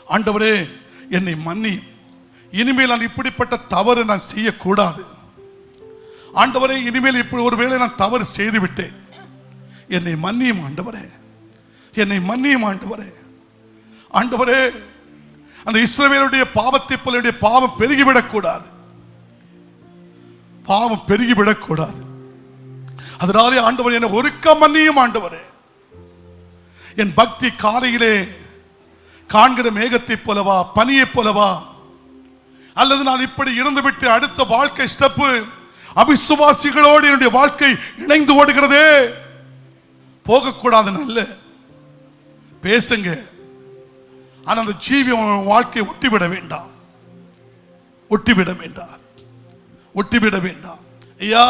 ஆண்டவரே என்னை மன்னி, இனிமேல் நான் இப்படிப்பட்ட தவறு நான் செய்யக்கூடாது. ஆண்டவரே இனிமேல் இப்படி ஒருவேளை நான் தவறு செய்து விட்டேன், என்னை மன்னியும் ஆண்டவரே, என்னை மன்னியும் ஆண்டவரே. ஆண்டவரே அந்த இஸ்ரவேலுடைய பாவத்தை போல பாவம் பெருகிவிடக்கூடாது, பாவம் பெருகிவிடக்கூடாது. அதனாலே ஆண்டவரே என்னை ஒருக்க மன்னியும் ஆண்டவரே. என் பக்தி காலையிலே காண்கிற மேகத்தை போலவா, பனியை போலவா, அல்லது நான் இப்படி இருந்துவிட்டு அடுத்த வாழ்க்கை ஸ்டெப்பு அவிசுவாசிகளோடு என்னுடைய வாழ்க்கை இணைந்து ஓடுகிறதே, போகக்கூடாது. நல்ல பேசுங்க, ஆனால் அந்த ஜீவி வாழ்க்கையை ஒட்டிவிட வேண்டாம், ஒட்டிவிட வேண்டாம், ஒட்டிவிட வேண்டாம். ஐயா,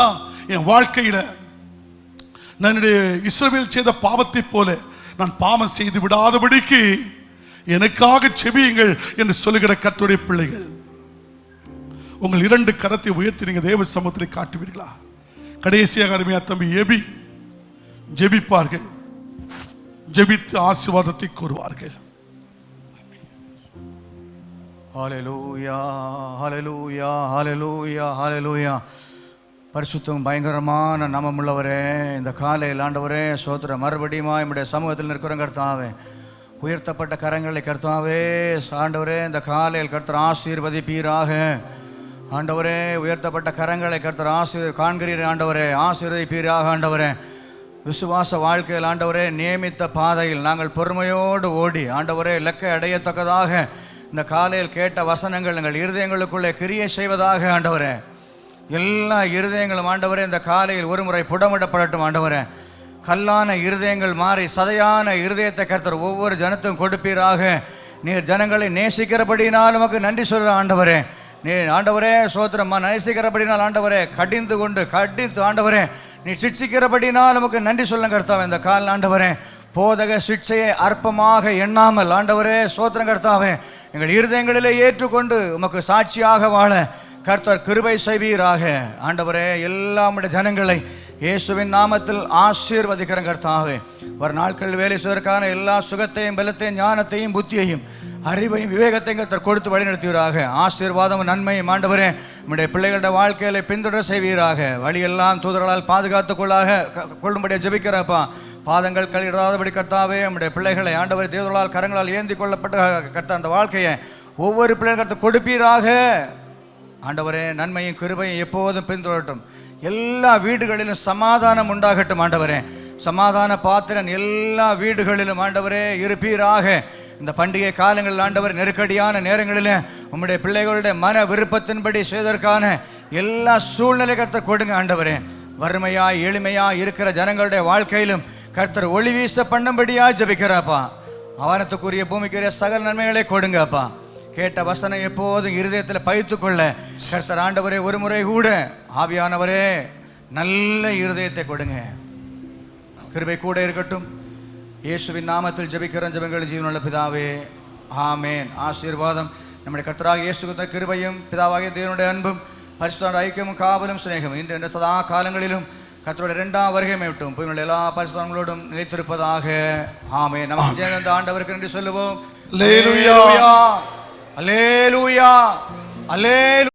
என் வாழ்க்கையில நான் இஸ்ரவேல் செய்த பாவத்தை போல நான் பாவம் செய்து விடாதபடிக்கு எனக்காக செபியுங்கள் என்று சொல்லுகிற கர்த்தருடைய பிள்ளைகள், உங்கள் 2 கரத்தை உயர்த்தி நீங்க தேவ சமூகத்தில் காட்டுவீர்களா? கடைசியாக அருமையா தம்பி எபி ஜெபிப்பார்கள், ஜெபித்து ஆசீர்வாதத்தை கூறுவார்கள். ஹல்லேலூயா, ஹல்லேலூயா, ஹல்லேலூயா, ஹல்லேலூயா. பரிசுத்தம் பயங்கரமான நாமமுள்ளவரே, இந்த காலையில் ஆண்டவரே சோத்திரம். மறுபடியும் நம்முடைய சமூகத்தில் நிற்கிற கர்த்தாவே, உயர்த்தப்பட்ட கரங்களை கர்த்தாவே ஆண்டவரே இந்த காலையில் கர்த்தர் ஆசீர்வதிப்பீராக. ஆண்டவரே உயர்த்தப்பட்ட கரங்களை கர்த்தர் காண்கிறீர் ஆண்டவரே, ஆசீர்வதிப்பீராக. ஆண்டவரே விசுவாச வாழ்க்கையில் ஆண்டவரே நியமித்த பாதையில் நாங்கள் பொறுமையோடு ஓடி ஆண்டவரே இலக்கை அடையத்தக்கதாக இந்த காலையில் கேட்ட வசனங்கள் எங்கள் இருதயங்களுக்குள்ளே கிரியை செய்வதாக. ஆண்டவரே எல்லா இருதயங்களும் ஆண்டவரே இந்த காலையில் ஒரு முறை புடமிடப்படட்டும். ஆண்டவரே கல்லான இருதயங்கள் மாறி சதையான இருதயத்தை கர்த்தர் ஒவ்வொரு ஜனத்துக்கும் கொடுப்பீராக. நீர் ஜனங்களை நேசிக்கிறபடினால் நமக்கு நன்றி சொல்ற ஆண்டவரே. நீ ஆண்டவரே சோத்திரம்மா நேசிக்கிறபடினால் ஆண்டவரே கடிந்து ஆண்டவரே நீ சிட்சிக்கிறபடினால் நமக்கு நன்றி சொல்லுங்க கர்த்தாவே. இந்த கால் ஆண்டவரே போதக சிட்சையை அற்பமாக எண்ணாமல் ஆண்டவரே சோத்திரம் கர்த்தாவே எங்கள் இருதயங்களிலே ஏற்றுக்கொண்டு உமக்கு சாட்சியாக வாழ கர்த்தர் கிருபை செய்வீராக. ஆண்டவரே எல்லாமுடைய ஜனங்களை இயேசுவின் நாமத்தில் ஆசீர்வதிக்கிற கர்த்தாவே. ஒரு நாட்கள் வேலை செய்வதற்கான எல்லா சுகத்தையும் பலத்தையும் ஞானத்தையும் புத்தியையும் அறிவையும் விவேகத்தையும் கர்த்தர் கொடுத்து வழிநடத்துவீராக. ஆசீர்வாதமும் நன்மையும் ஆண்டவரே நம்முடைய பிள்ளைகளுடைய வாழ்க்கையில பின்தொடர செய்வீராக. வழியெல்லாம் தூதர்களால் பாதுகாத்துக் கொள்ளும்படியாக ஜெபிக்கிறப்பா. பாதங்கள் கழிடாதபடி கர்த்தாவே நம்முடைய பிள்ளைகளை ஆண்டவரை தேவர்களால் கரங்களால் ஏந்தி கொள்ளப்பட்ட கர்த்தர் அந்த வாழ்க்கையை ஒவ்வொரு பிள்ளைகள் கர்த்தர் கொடுப்பீராக. ஆண்டவரே நன்மையும் கிருபையும் எப்போதும் பின்தொடரட்டும். எல்லா வீடுகளிலும் சமாதானம் உண்டாகட்டும். ஆண்டவரே சமாதான பாத்திரன் எல்லா வீடுகளிலும் ஆண்டவரே இருப்பீராக. இந்த பண்டிகை காலங்களில் ஆண்டவர் நெருக்கடியான நேரங்களில் உம்முடைய பிள்ளைகளுடைய மன விருப்பத்தின்படி செய்வதற்கான எல்லா சூழ்நிலை கர்த்தர் கொடுங்க. ஆண்டவரே வறுமையாய் எளிமையாய் இருக்கிற ஜனங்களுடைய வாழ்க்கையிலும் கர்த்தர் ஒளி வீச பண்ணும்படியா ஜெபிக்கிறாப்பா. அவனத்துக்குரிய பூமிக்குரிய சகல நன்மைகளை கொடுங்கப்பா. கேட்ட வசனம் எப்போதும் இருதயத்தில் பயித்துக்கொள்ள கர்த்தர் ஆண்டவரே ஒரு முறை கூட ஆவியானவரே நல்ல இருதயத்தை கொடுங்க. கிருபை கூட இருக்கட்டும். இயேசுவின் நாமத்தில் ஜெபிக்கிற ஜெபங்கள் ஜீவனுள்ள பிதாவே, ஆமேன். ஆசீர்வாதம் நம்முடைய கர்த்தராகிய இயேசு கிருபையும் பிதாவாகிய தேவனுடைய அன்பும் பரிசுத்த ஐக்கியமும் காவலும் சிநேகமும் இன்று என்ற சதா காலங்களிலும் கர்த்தருடைய 2ஆம் வருகையை விட்டும் போய் எல்லா பரிசுத்தங்களோடும் நிலைத்திருப்பதாக. ஆமேன். நமக்கு ஜெயந்த ஆண்டவருக்கு நன்றி சொல்லுவோம். அல்லேலூயா, அல்லேலூயா, அல்லேலூயா.